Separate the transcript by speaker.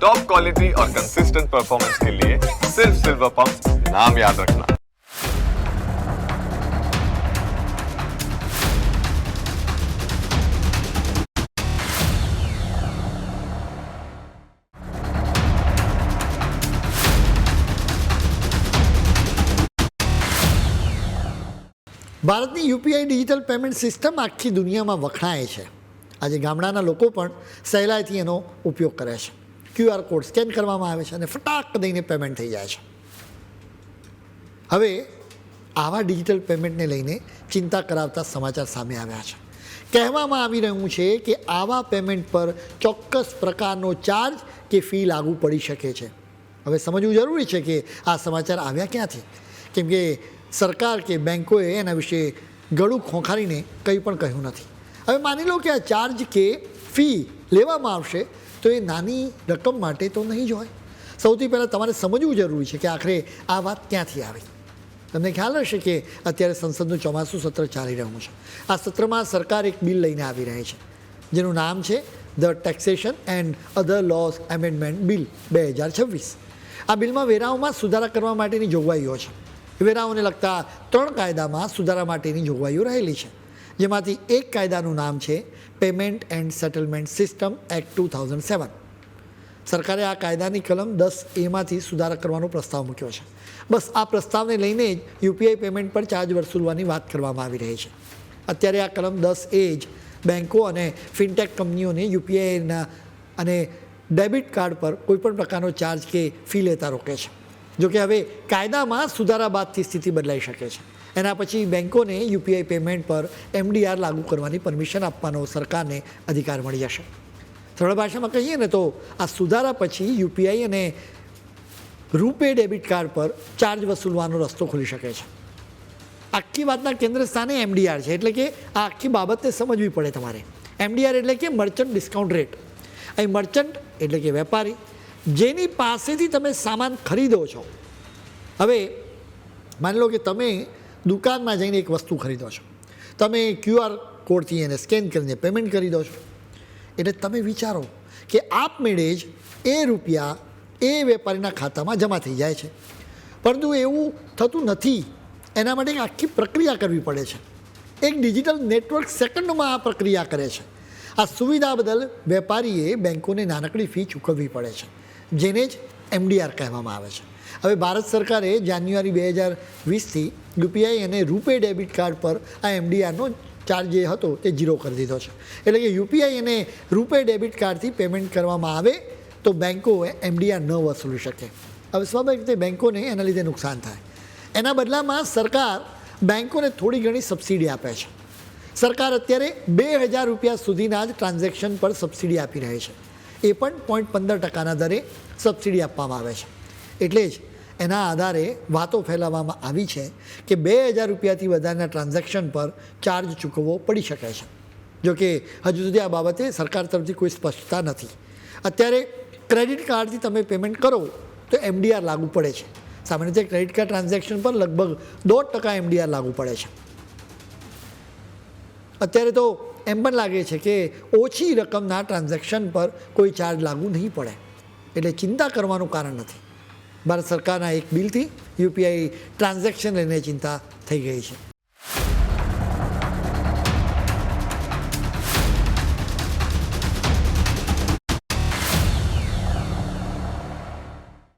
Speaker 1: Top quality और consistent performance के लिए सिर्फ सिल्वर पंप नाम याद रखना।
Speaker 2: ભારતની યુપીઆઈ ડિજિટલ પેમેન્ટ સિસ્ટમ આખી દુનિયામાં વખણાય છે. આજે ગામડાના લોકો પણ સહેલાઈથી એનો ઉપયોગ કરે છે. QR કોડ સ્કેન કરવામાં આવે છે અને ફટાક દઈને પેમેન્ટ થઈ જાય છે. હવે આવા ડિજિટલ પેમેન્ટને લઈને ચિંતા કરાવતા સમાચાર સામે આવ્યા છે. કહેવામાં આવી રહ્યું છે કે આવા પેમેન્ટ પર ચોક્કસ પ્રકારનો ચાર્જ કે ફી લાગુ પડી શકે છે. હવે સમજવું જરૂરી છે કે આ સમાચાર આવ્યા ક્યાંથી, કેમ કે સરકાર કે બેન્કોએ એના વિશે ગળું ખોંખારીને કંઈ પણ કહ્યું નથી. હવે માની લો કે આ ચાર્જ કે ફી લેવામાં આવશે તો એ નાની રકમ માટે તો નહીં જ હોય. સૌથી પહેલાં તમારે સમજવું જરૂરી છે કે આખરે આ વાત ક્યાંથી આવી. તમને ખ્યાલ હશે કે અત્યારે સંસદનું ચોમાસું સત્ર ચાલી રહ્યું છે. આ સત્રમાં સરકાર એક બિલ લઈને આવી રહી છે જેનું નામ છે the taxation and other lose amendment bill 2026. આ બિલમાં વેરાઓમાં સુધારા કરવા માટેની જોગવાઈઓ છે. વેરાઓને લગતા 3 કાયદામાં સુધારા માટેની જોગવાઈઓ રહેલી છે, જેમાંથી એક કાયદાનું નામ છે payment and settlement system act 2007. સરકારે આ કાયદાની કલમ 10A સુધારા કરવાનો પ્રસ્તાવ મૂક્યો છે. બસ આ પ્રસ્તાવને લઈને જ યુપીઆઈ પેમેન્ટ પર ચાર્જ વસૂલવાની વાત કરવામાં આવી રહી છે. અત્યારે આ કલમ 10A જ બેન્કો અને ફિનટેક કંપનીઓને યુપીઆઈના અને ડેબિટ કાર્ડ પર કોઈપણ પ્રકારનો ચાર્જ કે ફી લેતા રોકે છે. જોકે હવે કાયદામાં સુધારા બાદથી સ્થિતિ બદલાઈ શકે છે. એના પછી બેન્કોને યુપીઆઈ પેમેન્ટ પર MDR લાગુ કરવાની પરમિશન આપવાનો સરકારને અધિકાર મળી જશે. સરળ ભાષામાં કહીએ ને તો આ સુધારા પછી યુપીઆઈ અને રૂપે ડેબિટ કાર્ડ પર ચાર્જ વસૂલવાનો રસ્તો ખુલી શકે છે. આખી વાતના કેન્દ્ર સ્થાને MDR છે, એટલે કે આ આખી બાબતને સમજવી પડે તમારે. MDR એટલે કે મર્ચન્ટ ડિસ્કાઉન્ટ રેટ. અહીં મર્ચન્ટ એટલે કે વેપારી, જેની પાસેથી તમે સામાન ખરીદો છો. હવે માની લો કે તમે દુકાનમાં જઈને એક વસ્તુ ખરીદો છો, તમે QR કોડથી એને સ્કેન કરીને પેમેન્ટ કરી દો છો. એટલે તમે વિચારો કે આપમેળે જ એ રૂપિયા એ વેપારીના ખાતામાં જમા થઈ જાય છે. પરંતુ એવું થતું નથી. એના માટે એક આખી પ્રક્રિયા કરવી પડે છે. એક ડિજિટલ નેટવર્ક સેકન્ડમાં આ પ્રક્રિયા કરે છે. આ સુવિધા બદલ વેપારીએ બેન્કોને નાનકડી ફી ચૂકવવી પડે છે, જેને જ MDR કહેવામાં આવે છે. હવે ભારત સરકારે જાન્યુઆરી 2020થી યુપીઆઈ અને રૂપે ડેબિટ કાર્ડ પર આ MDRનો ચાર્જ જે હતો તે 0 કરી દીધો છે. એટલે કે યુપીઆઈ અને રૂપે ડેબિટ કાર્ડથી પેમેન્ટ કરવામાં આવે તો બેન્કોએ MDR ન વસૂલી શકે. હવે સ્વાભાવિક રીતે બેન્કોને એના લીધે નુકસાન થાય. એના બદલામાં સરકાર બેન્કોને થોડી ઘણી સબસિડી આપે છે. સરકાર અત્યારે 2000 રૂપિયા સુધીના જ ટ્રાન્ઝેક્શન પર સબસિડી આપી રહી છે. એ પણ 0.15% દરે સબસિડી આપવામાં આવે છે. એટલે જ એના આધારે વાતો ફેલાવવામાં આવી છે કે 2000 રૂપિયાથી વધારેના ટ્રાન્ઝેક્શન પર ચાર્જ ચૂકવવો પડી શકે છે. જોકે હજુ સુધી આ બાબતે સરકાર તરફથી કોઈ સ્પષ્ટતા નથી. અત્યારે ક્રેડિટ કાર્ડથી તમે પેમેન્ટ કરો તો MDR લાગુ પડે છે. સામાન્ય રીતે ક્રેડિટ કાર્ડ ટ્રાન્ઝેક્શન પર લગભગ 2% MDR લાગુ પડે છે. અત્યારે તો એમ પણ લાગે છે કે ઓછી રકમના ટ્રાન્ઝેક્શન પર કોઈ ચાર્જ લાગુ નહીં પડે. એટલે ચિંતા કરવાનું કારણ નથી. ભારત સરકારના એક બિલથી યુપીઆઈ ટ્રાન્ઝેક્શન લઈને ચિંતા થઈ ગઈ છે.